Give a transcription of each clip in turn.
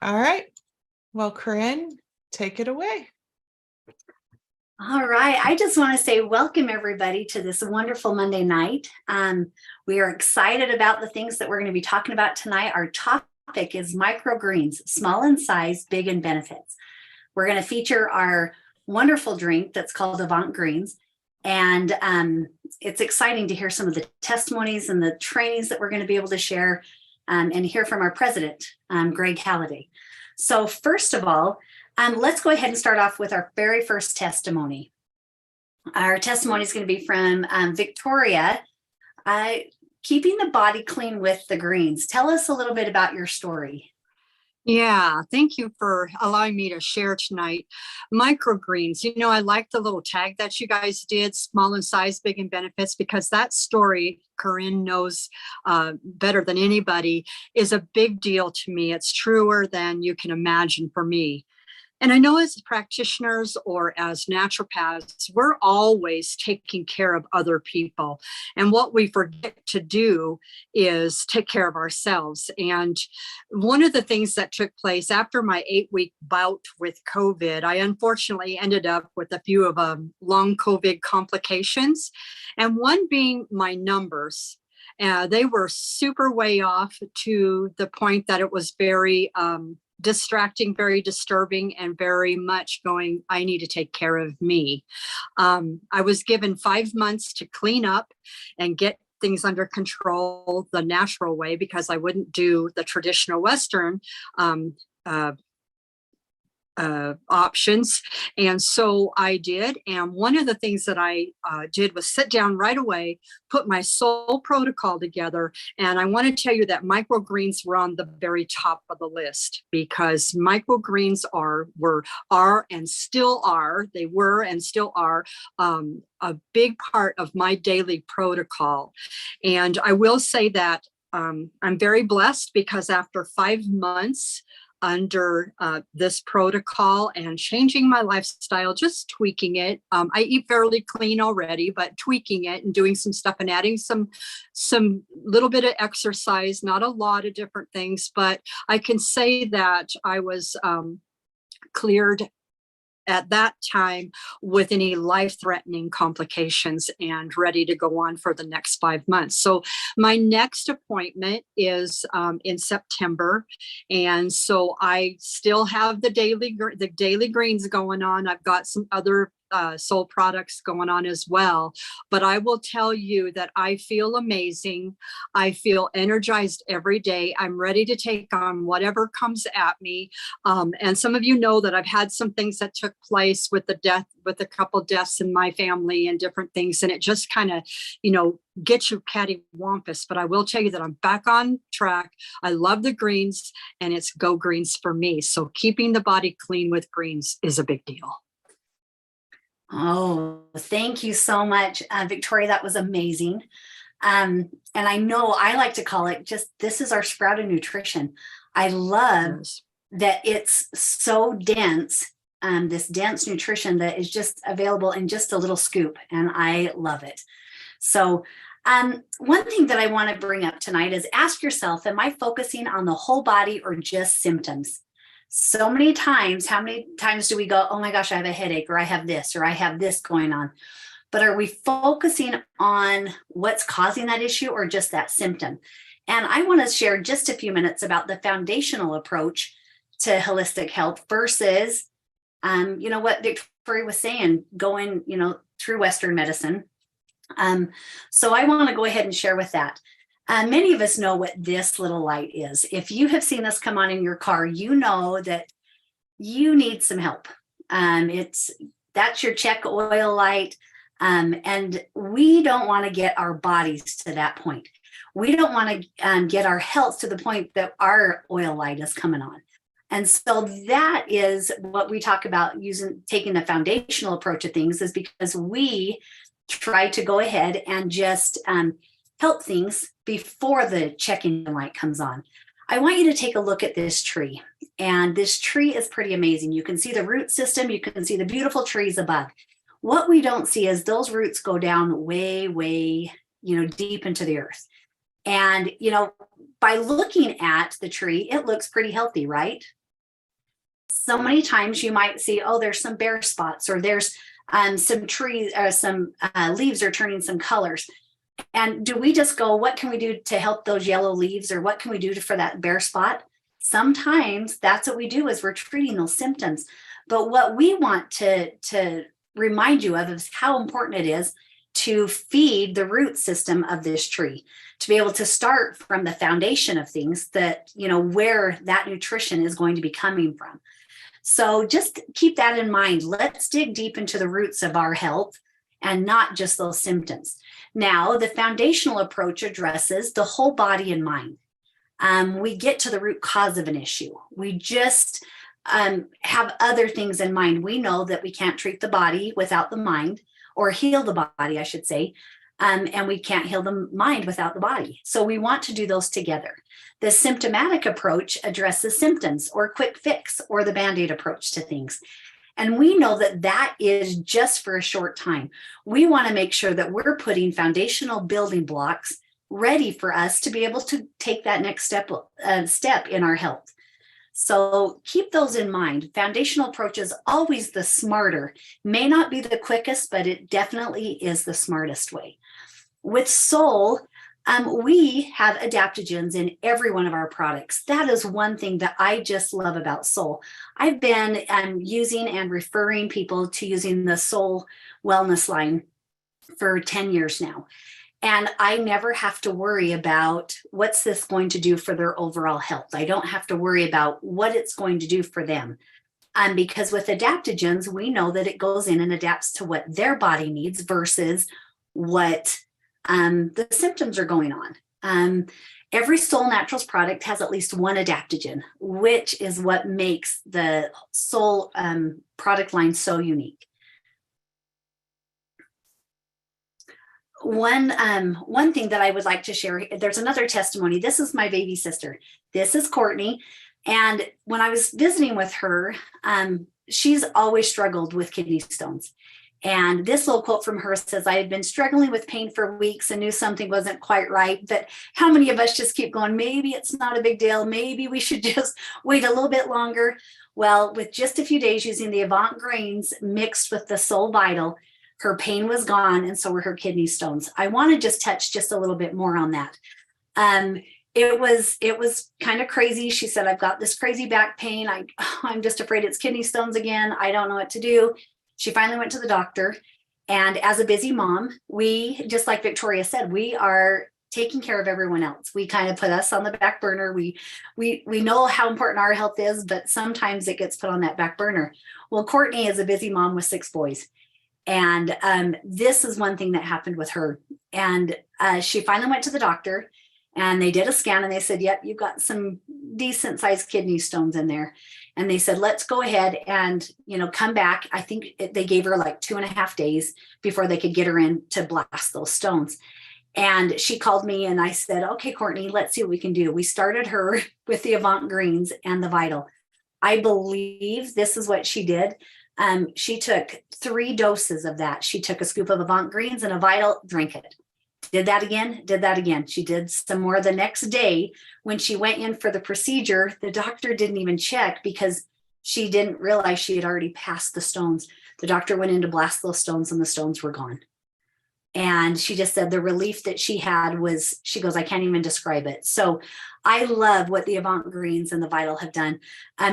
All right. Well, Corinne, take it away. All right. I just want to say welcome everybody to this wonderful Monday night. We are excited about the things that we're going to be talking about tonight. Our topic is microgreens, small in size, big in benefits. We're going to feature our wonderful drink that's called Avant Greens. And it's exciting to hear some of the testimonies and the trainings that we're going to be able to share and hear from our president, Greg Halliday. So first of all, let's go ahead and start off with our very first testimony. Our testimony is going to be from Victoria, keeping the body clean with the greens. Tell us a little bit about your story. Yeah, thank you for allowing me to share tonight. Microgreens, I like the little tag that you guys did, small in size, big in benefits, because that story, Corinne knows better than anybody, is a big deal to me. It's truer than you can imagine for me. And I know as practitioners or as naturopaths, we're always taking care of other people. And what we forget to do is take care of ourselves. And one of the things that took place after my 8-week bout with COVID, I unfortunately ended up with a few of long COVID complications. And one being my numbers. They were super way off to the point that it was very distracting, very disturbing, and very much going, I need to take care of me. I was given 5 months to clean up and get things under control the natural way, because I wouldn't do the traditional Western options. And so I did. And one of the things that I did was sit down right away, put my Solle protocol together. And I want to tell you that microgreens were on the very top of the list, because microgreens were and still are a big part of my daily protocol. And I will say that I'm very blessed, because after 5 months under this protocol and changing my lifestyle, just tweaking it. I eat fairly clean already, but tweaking it and doing some stuff and adding some little bit of exercise, not a lot of different things, but I can say that I was cleared at that time with any life-threatening complications and ready to go on for the next 5 months. So my next appointment is in September. And so I still have the daily greens going on. I've got some other Solle products going on as well. But I will tell you that I feel amazing. I feel energized every day. I'm ready to take on whatever comes at me. And some of you know that I've had some things that took place with a couple deaths in my family and different things. And it just kind of, gets you cattywampus. But I will tell you that I'm back on track. I love the greens, and it's go greens for me. So keeping the body clean with greens is a big deal. Oh, thank you so much, Victoria. That was amazing. And I know I like to call it this is our sprout of nutrition. I love that it's so dense, this dense nutrition that is just available in just a little scoop. And I love it. So one thing that I want to bring up tonight is ask yourself, am I focusing on the whole body or just symptoms? So many times, how many times do we go, oh my gosh, I have a headache, or I have this, or I have this going on? But are we focusing on what's causing that issue or just that symptom? And I want to share just a few minutes about the foundational approach to holistic health versus, what Victoria was saying, going, through Western medicine. So I want to go ahead and share with that. Many of us know what this little light is. If you have seen this come on in your car, you know that you need some help. That's your check oil light. And we don't want to get our bodies to that point. We don't want to get our health to the point that our oil light is coming on. And so that is what we talk about taking the foundational approach of things, is because we try to go ahead and just help things before the checking light comes on. I want you to take a look at this tree. And this tree is pretty amazing. You can see the root system. You can see the beautiful trees above. What we don't see is those roots go down way, way, deep into the earth. And, by looking at the tree, it looks pretty healthy, right? So many times you might see, oh, there's some bare spots, or there's some trees, some leaves are turning some colors. And do we just go, what can we do to help those yellow leaves, or what can we do for that bare spot? Sometimes that's what we do, is we're treating those symptoms. But what we want to remind you of is how important it is to feed the root system of this tree, to be able to start from the foundation of things, that, you know, where that nutrition is going to be coming from. So just keep that in mind. Let's dig deep into the roots of our health and not just those symptoms. Now, the foundational approach addresses the whole body and mind. We get to the root cause of an issue. We just have other things in mind. We know that we can't treat the body without the mind, or heal the body, I should say. And we can't heal the mind without the body. So we want to do those together. The symptomatic approach addresses symptoms, or quick fix, or the Band-Aid approach to things. And we know that that is just for a short time. We want to make sure that we're putting foundational building blocks ready for us to be able to take that next step in our health. So keep those in mind. Foundational approach is always the smarter. May not be the quickest, but it definitely is the smartest way. With Solle, we have adaptogens in every one of our products. That is one thing that I just love about Solle. I've been using and referring people to using the Solle wellness line for 10 years now. And I never have to worry about what's this going to do for their overall health. I don't have to worry about what it's going to do for them. Because with adaptogens, we know that it goes in and adapts to what their body needs versus what the symptoms are going on. Every Solle Naturals product has at least one adaptogen, which is what makes the Solle product line so unique. One thing that I would like to share, there's another testimony. This is my baby sister. This is Courtney. And when I was visiting with her, she's always struggled with kidney stones. And this little quote from her says, I had been struggling with pain for weeks and knew something wasn't quite right. But how many of us just keep going, maybe it's not a big deal. Maybe we should just wait a little bit longer. Well, with just a few days using the Avant Greens mixed with the Solle Vital, her pain was gone, and so were her kidney stones. I want to just touch just a little bit more on that. It was kind of crazy. She said, I've got this crazy back pain. I'm just afraid it's kidney stones again. I don't know what to do. She finally went to the doctor. And as a busy mom, we, just like Victoria said, we are taking care of everyone else. We kind of put us on the back burner. We know how important our health is, but sometimes it gets put on that back burner. Well, Courtney is a busy mom with 6 boys. And this is one thing that happened with her. And she finally went to the doctor, and they did a scan, and they said, yep, you've got some decent sized kidney stones in there. And they said, let's go ahead and, come back. I think they gave her like 2.5 days before they could get her in to blast those stones. And she called me, and I said, okay, Courtney, let's see what we can do. We started her with the Avant Greens and the Vital. I believe this is what she did. She took 3 doses of that. She took a scoop of Avant Greens and a Vital, drank it. Did that again. She did some more the next day. When she went in for the procedure, the doctor didn't even check because she didn't realize she had already passed the stones. The doctor went in to blast those stones, and the stones were gone. And she just said the relief that she had was, she goes, I can't even describe it. So I love what the Avant Greens and the Vital have done.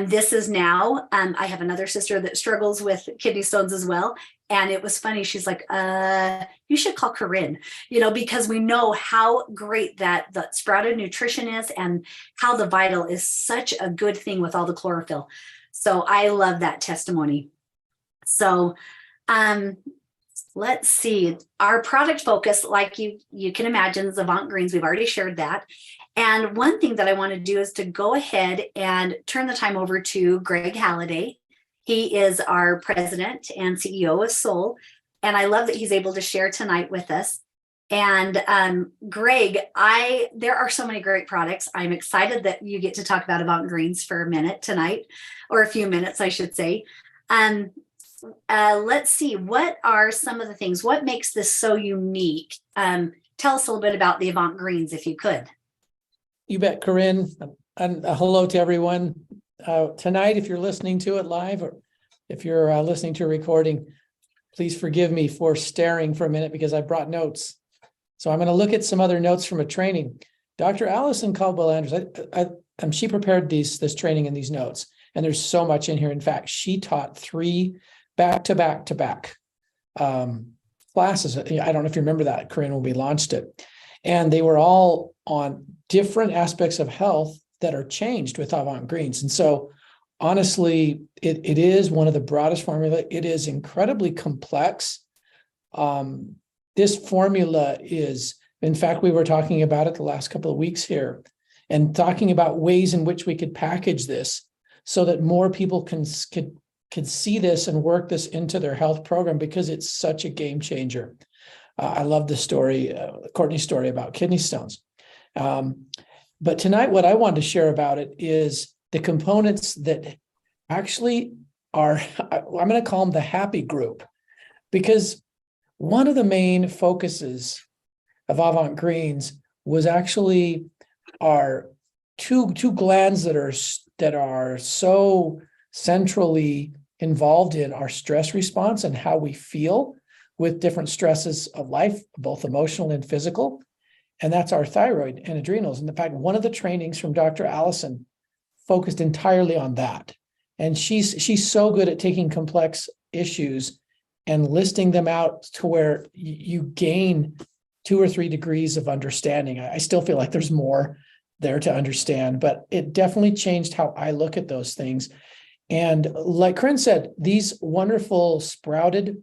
This is now, I have another sister that struggles with kidney stones as well. And it was funny. She's like, you should call Corinne, because we know how great that the sprouted nutrition is, and how the Vital is such a good thing with all the chlorophyll. So I love that testimony. So, let's see, our product focus, like you can imagine, is Avant Greens. We've already shared that. And one thing that I want to do is to go ahead and turn the time over to Greg Halliday. He is our president and CEO of Solle. And I love that he's able to share tonight with us. And Greg, there are so many great products. I'm excited that you get to talk about Avant Greens for a minute tonight, or a few minutes, I should say. Let's see, what are some of the things, what makes this so unique? Tell us a little bit about the Avant Greens, if you could. You bet, Corinne. And hello to everyone. tonight, if you're listening to it live, or if you're listening to a recording, please forgive me for staring for a minute because I brought notes. So I'm going to look at some other notes from a training. Dr. Allison Caldwell-Andrews, she prepared this training and these notes, and there's so much in here. In fact, she taught 3 back-to-back classes. I don't know if you remember that, Corinne, when we launched it. And they were all on different aspects of health that are changed with Avant Greens. And so honestly, it is one of the broadest formula. It is incredibly complex. This formula is, in fact, we were talking about it the last couple of weeks here and talking about ways in which we could package this so that more people could see this and work this into their health program, because it's such a game changer. I love the story, Courtney's story about kidney stones. But tonight, what I wanted to share about it is the components that actually are, I'm going to call them the happy group, because one of the main focuses of Avant Greens was actually our two glands that are so centrally involved in our stress response and how we feel with different stresses of life, both emotional and physical. And that's our thyroid and adrenals. And in fact, one of the trainings from Dr. Allison focused entirely on that. And she's so good at taking complex issues and listing them out to where you gain 2 or 3 degrees of understanding. I still feel like there's more there to understand, but it definitely changed how I look at those things. And like Corinne said, these wonderful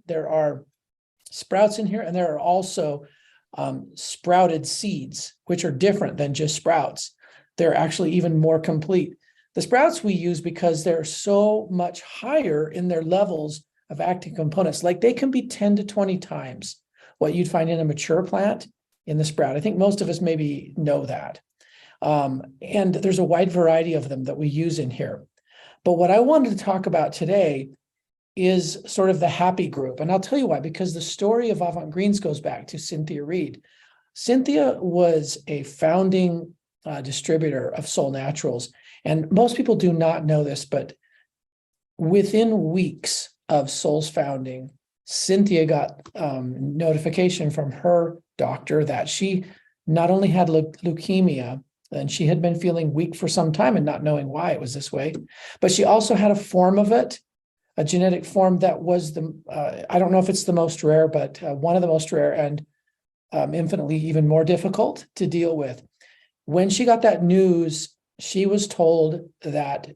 there are sprouts in here, and there are also sprouted seeds, which are different than just sprouts. They're actually even more complete. The sprouts we use because they're so much higher in their levels of active components. Like they can be 10 to 20 times what you'd find in a mature plant in the sprout. I think most of us maybe know that. And there's a wide variety of them that we use in here. But what I wanted to talk about today is sort of the happy group. And I'll tell you why, because the story of Avant Greens goes back to Cynthia Reed. Cynthia was a founding distributor of Solle Naturals. And most people do not know this, but within weeks of Solle's founding, Cynthia got notification from her doctor that she not only had leukemia, and she had been feeling weak for some time and not knowing why it was this way, but she also had a form of it, a genetic form that was I don't know if it's the most rare, but one of the most rare and infinitely even more difficult to deal with. When she got that news, she was told that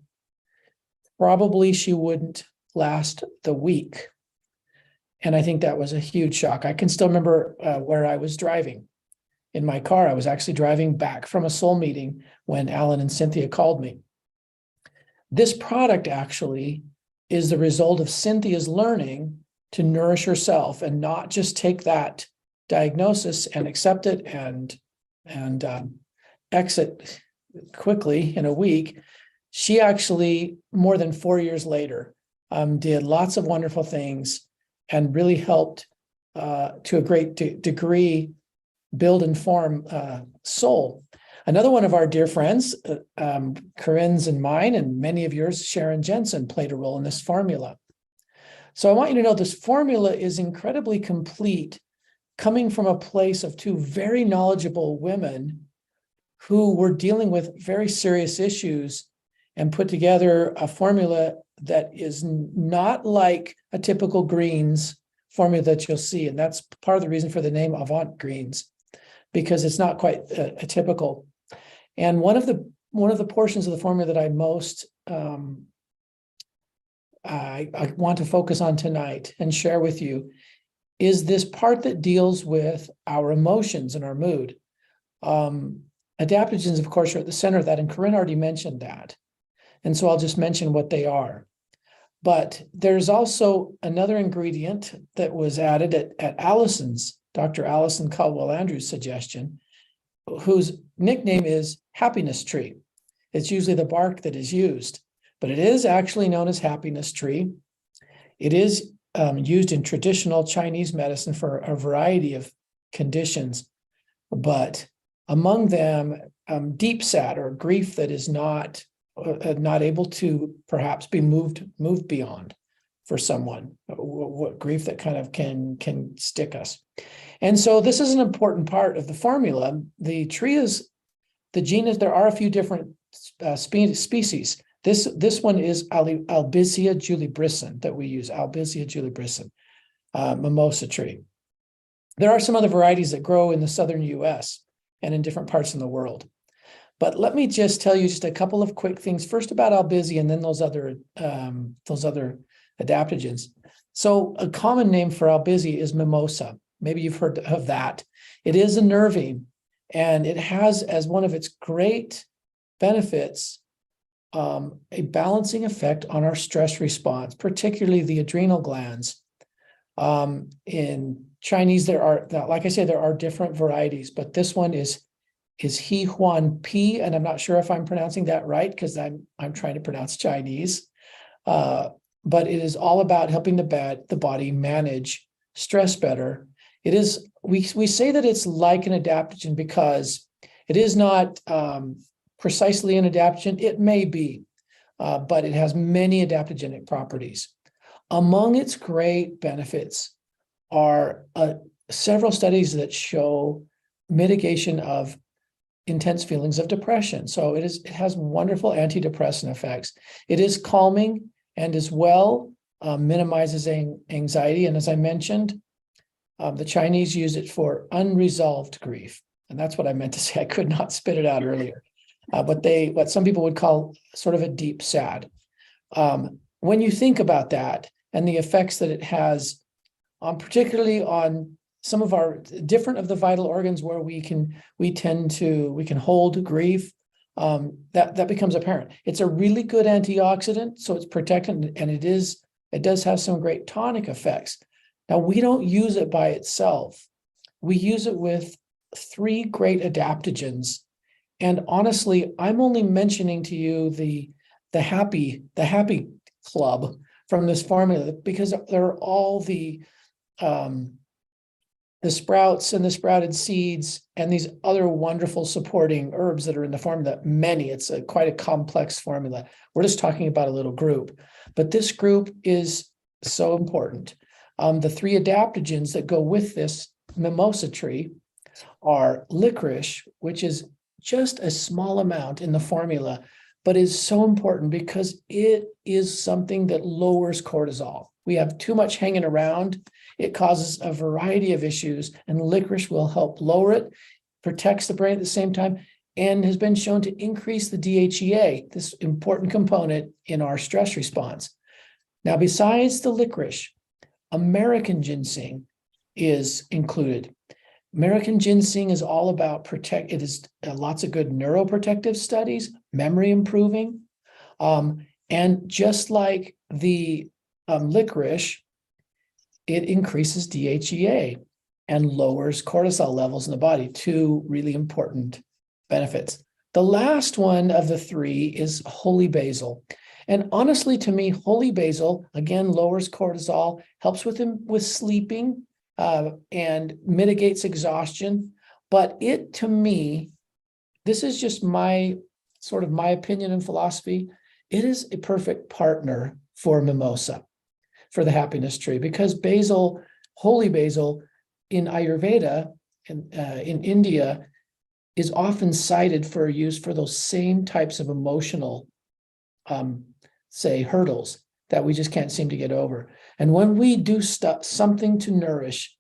probably she wouldn't last the week. And I think that was a huge shock. I can still remember where I was driving in my car. I was actually driving back from a Solle meeting when Alan and Cynthia called me. This product actually is the result of Cynthia's learning to nourish herself and not just take that diagnosis and accept it and exit quickly in a week. She actually, more than 4 years later, did lots of wonderful things and really helped to a great degree build and form Solle. Another one of our dear friends, Corinne's and mine, and many of yours, Sharon Jensen, played a role in this formula. So I want you to know this formula is incredibly complete, coming from a place of 2 very knowledgeable women who were dealing with very serious issues and put together a formula that is not like a typical greens formula that you'll see. And that's part of the reason for the name Avant Greens, because it's not quite a typical. And one of the portions of the formula that I most I want to focus on tonight and share with you is this part that deals with our emotions and our mood. Adaptogens, of course, are at the center of that, and Corinne already mentioned that. And so I'll just mention what they are. But there's also another ingredient that was added at Dr. Allison Caldwell-Andrews' suggestion, whose nickname is happiness tree. It's usually the bark that is used, but it is actually known as happiness tree. It is used in traditional Chinese medicine for a variety of conditions, but among them, deep sad or grief that is not not able to perhaps be moved beyond for someone, what grief that kind of can stick us. And so this is an important part of the formula. The genus, there are a few different species. This one is Albizia julibrisson that we use, Albizia julibrisson, mimosa tree. There are some other varieties that grow in the southern US and in different parts of the world. But let me just tell you just a couple of quick things. First about Albizia and then those other adaptogens. So a common name for Albizia is mimosa. Maybe you've heard of that. It is a nervine, and it has as one of its great benefits a balancing effect on our stress response, particularly the adrenal glands. In Chinese, like I say, there are different varieties, but this one is He Huan Pi, and I'm not sure if I'm pronouncing that right because I'm trying to pronounce Chinese. But it is all about helping the body manage stress better. It is, we say that it's like an adaptogen because it is not precisely an adaptogen. It may be, but it has many adaptogenic properties. Among its great benefits are several studies that show mitigation of intense feelings of depression. So it has wonderful antidepressant effects. It is calming and as well minimizes anxiety. And as I mentioned, the Chinese use it for unresolved grief. And that's what I meant to say. I could not spit it out earlier. What some people would call sort of a deep sad. When you think about that and the effects that it has, particularly on some of our different of the vital organs where we can hold grief, that becomes apparent. It's a really good antioxidant, so it's protectant, and it does have some great tonic effects. Now, we don't use it by itself. We use it with 3 great adaptogens. And honestly, I'm only mentioning to you the happy club from this formula because there are all the sprouts and the sprouted seeds and these other wonderful supporting herbs that are in the formula. It's quite a complex formula. We're just talking about a little group, but this group is so important. The 3 adaptogens that go with this mimosa tree are licorice, which is just a small amount in the formula, but is so important because it is something that lowers cortisol. We have too much hanging around. It causes a variety of issues, and licorice will help lower it, protects the brain at the same time, and has been shown to increase the DHEA, this important component in our stress response. Now, besides the licorice, American ginseng is included. American ginseng is all about it is lots of good neuroprotective studies, memory improving. And just like the licorice, it increases DHEA and lowers cortisol levels in the body, 2 really important benefits. The last one of the 3 is holy basil. And honestly, to me, holy basil, again, lowers cortisol, helps with sleeping, and mitigates exhaustion. But to me, this is just my opinion and philosophy. It is a perfect partner for mimosa, for the happiness tree, because holy basil in Ayurveda in India is often cited for use for those same types of emotional, hurdles that we just can't seem to get over. And when we do something to nourish,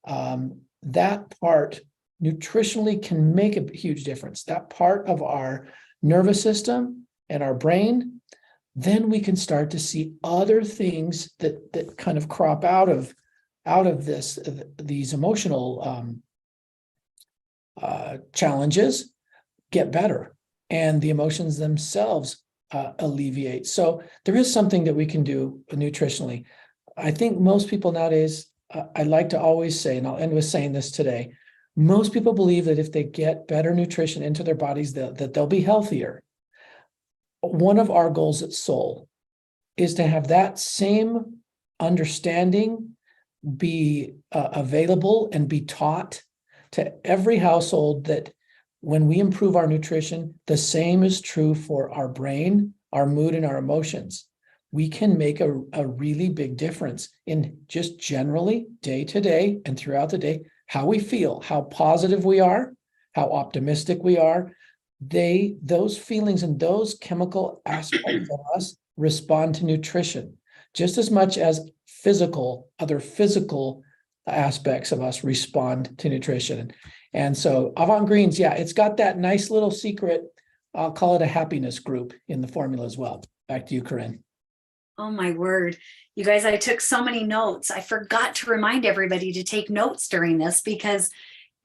that part nutritionally can make a huge difference. That part of our nervous system and our brain, then we can start to see other things that kind of crop out of these emotional challenges get better, and the emotions themselves alleviate. So there is something that we can do nutritionally. I think most people nowadays, I like to always say, and I'll end with saying this today, most people believe that if they get better nutrition into their bodies, that they'll be healthier. One of our goals at Solle is to have that same understanding be available and be taught to every household, that when we improve our nutrition, the same is true for our brain, our mood, and our emotions. We can make a really big difference in just generally day to day and throughout the day, how we feel, how positive we are, how optimistic we are. Those feelings and those chemical aspects of us respond to nutrition just as much as other physical aspects of us respond to nutrition. And so Avant Greens, yeah, it's got that nice little secret. I'll call it a happiness group in the formula as well. Back to you, Corinne. Oh my word. You guys, I took so many notes. I forgot to remind everybody to take notes during this, because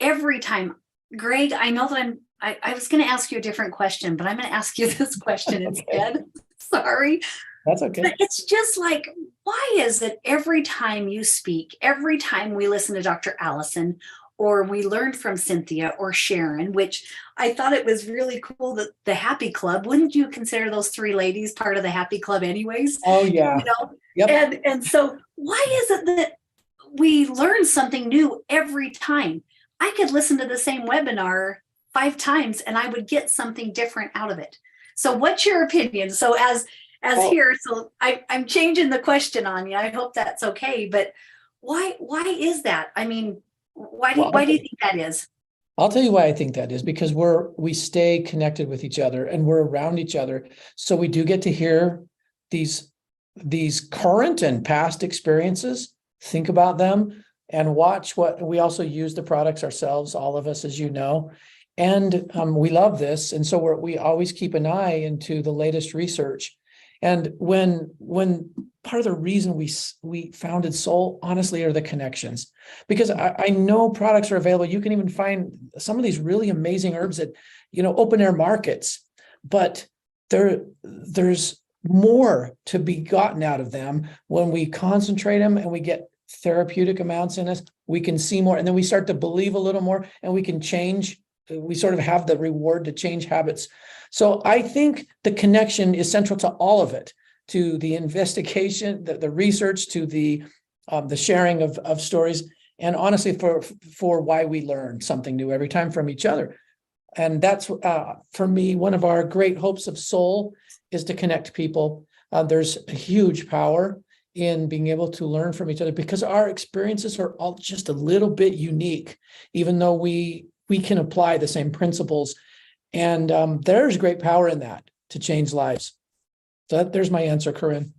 every time, Greg, I know that I was going to ask you a different question, but I'm going to ask you this question instead. Sorry. That's okay. But it's just like, why is it every time you speak, every time we listen to Dr. Allison, or we learned from Cynthia or Sharon, which I thought it was really cool that the Happy Club, wouldn't you consider those three ladies part of the Happy Club anyways? Oh, yeah. You know? Yep. And so why is it that we learn something new every time? I could listen to the same webinar 5 times and I would get something different out of it. So what's your opinion? So as here, so I'm changing the question on you. I hope that's okay. But why is that? I mean, why do you think that is? I'll tell you why I think that is, because we stay connected with each other and we're around each other. So we do get to hear these current and past experiences, think about them, and watch what we also use the products ourselves, all of us, as you know. And we love this. And so we always keep an eye into the latest research. And when part of the reason we founded Solle, honestly, are the connections, because I know products are available. You can even find some of these really amazing herbs at, open air markets, but there's more to be gotten out of them when we concentrate them and we get therapeutic amounts in us. We can see more, and then we start to believe a little more, and we can change. We sort of have the reward to change habits. So I think the connection is central to all of it, to the investigation, the research, to the sharing of stories, and honestly for why we learn something new every time from each other. And that's for me, one of our great hopes of Solle is to connect people. There's a huge power in being able to learn from each other, because our experiences are all just a little bit unique, even though we can apply the same principles. And there's great power in that to change lives. So there's my answer, Corinne.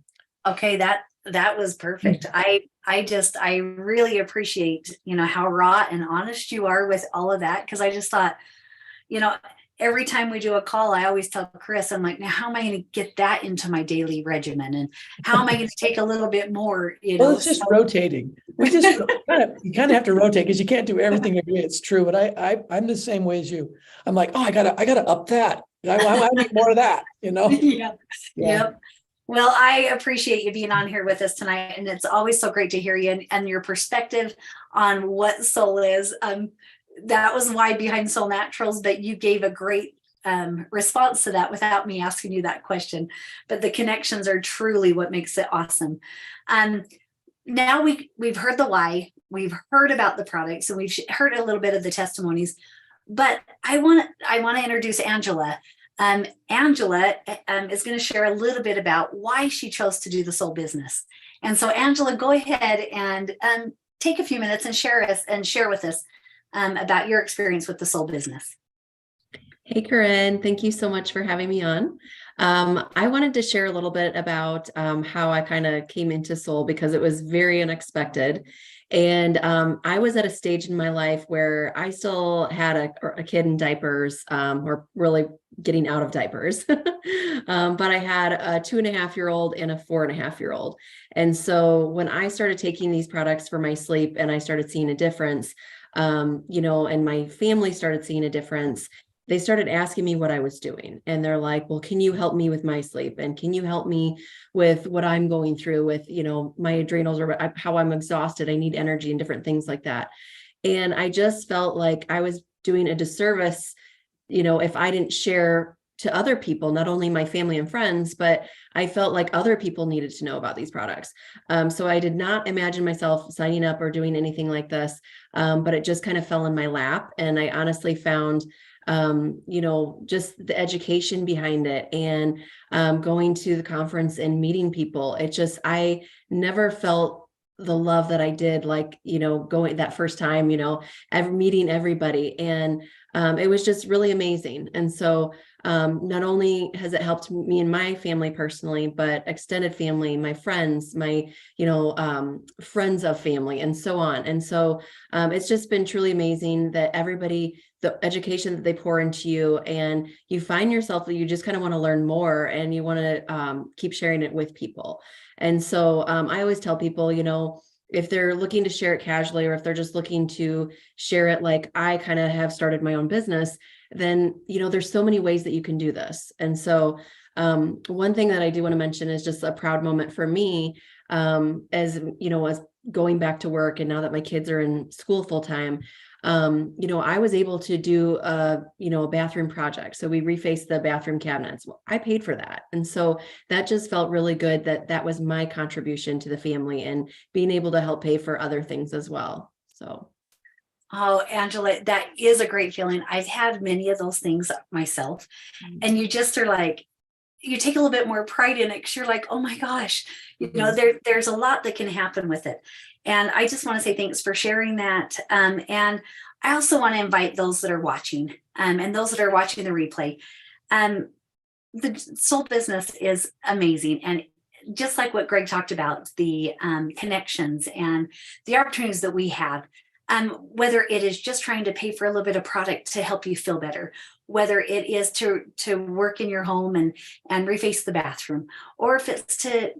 Okay, that was perfect. I really appreciate, how raw and honest you are with all of that. Cause I just thought, every time we do a call, I always tell Chris, I'm like, now how am I going to get that into my daily regimen? And how am I going to take a little bit more, Well, it's just rotating. You kind of have to rotate, because you can't do everything every day. It's true. But I'm the same way as you. I'm like, I gotta up that. I need more of that, Yeah. Yep. Well, I appreciate you being on here with us tonight. And it's always so great to hear you and your perspective on what Solle is. That was why behind Solle Naturals, but you gave a great response to that without me asking you that question. But the connections are truly what makes it awesome. Now we've heard the why, we've heard about the products, and we've heard a little bit of the testimonies. But I want to introduce Angela. Angela is going to share a little bit about why she chose to do the Solle business. And so, Angela, go ahead and take a few minutes and share with us about your experience with the Solle business. Hey, Corinne, thank you so much for having me on. I wanted to share a little bit about how I kind of came into Solle, because it was very unexpected. And I was at a stage in my life where I still had a kid in diapers, or really getting out of diapers. But I had a 2.5-year-old and a 4.5-year-old. And so when I started taking these products for my sleep and I started seeing a difference, and my family started seeing a difference, they started asking me what I was doing. And they're like, well, can you help me with my sleep? And can you help me with what I'm going through with, my adrenals, or how I'm exhausted? I need energy and different things like that. And I just felt like I was doing a disservice, if I didn't share to other people, not only my family and friends, but I felt like other people needed to know about these products. So I did not imagine myself signing up or doing anything like this, but it just kind of fell in my lap. And I honestly found just the education behind it, and going to the conference and meeting people. I never felt the love that I did, like, going that first time, meeting everybody. And it was just really amazing. And so not only has it helped me and my family personally, but extended family, my friends, my, friends of family, and so on. And so it's just been truly amazing that everybody, the education that they pour into you, and you find yourself that you just kind of want to learn more, and you want to keep sharing it with people. And so I always tell people, if they're looking to share it casually, or if they're just looking to share it like I kind of have started my own business, then, there's so many ways that you can do this. And so one thing that I do want to mention is just a proud moment for me, as going back to work, and now that my kids are in school full time, I was able to do a bathroom project. So we refaced the bathroom cabinets. Well, I paid for that. And so that just felt really good, that was my contribution to the family, and being able to help pay for other things as well. So. Oh, Angela, that is a great feeling. I've had many of those things myself. And you just are like, you take a little bit more pride in it, because you're like, oh my gosh, there's a lot that can happen with it. And I just want to say thanks for sharing that. And I also want to invite those that are watching, and those that are watching the replay. The Solle business is amazing. And just like what Greg talked about, the connections and the opportunities that we have, whether it is just trying to pay for a little bit of product to help you feel better, whether it is to work in your home and reface the bathroom, or if it's to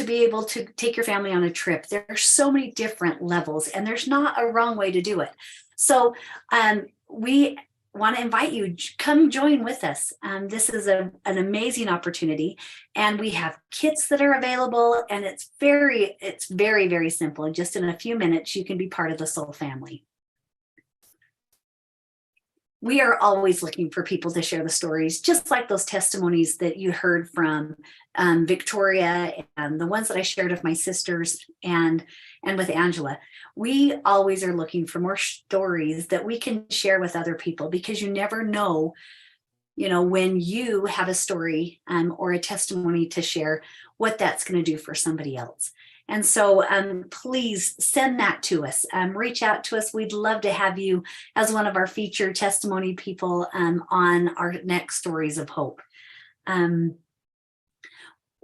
be able to take your family on a trip. There are so many different levels, and there's not a wrong way to do it. So we want to invite you, come join with us. This is an amazing opportunity, and we have kits that are available, and it's very, very simple. Just in a few minutes, you can be part of the Solle family. We are always looking for people to share the stories, just like those testimonies that you heard from Victoria, and the ones that I shared of my sisters and with Angela. We always are looking for more stories that we can share with other people, because you never know, when you have a story or a testimony to share, what that's going to do for somebody else. And so please send that to us. Reach out to us. We'd love to have you as one of our featured testimony people on our next Stories of Hope.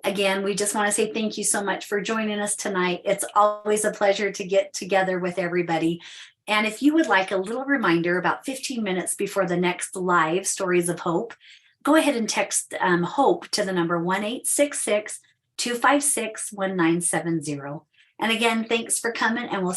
Again, we just want to say thank you so much for joining us tonight. It's always a pleasure to get together with everybody. And if you would like a little reminder about 15 minutes before the next live Stories of Hope, go ahead and text HOPE to the number 1-866-256-1970. And again, thanks for coming, and we'll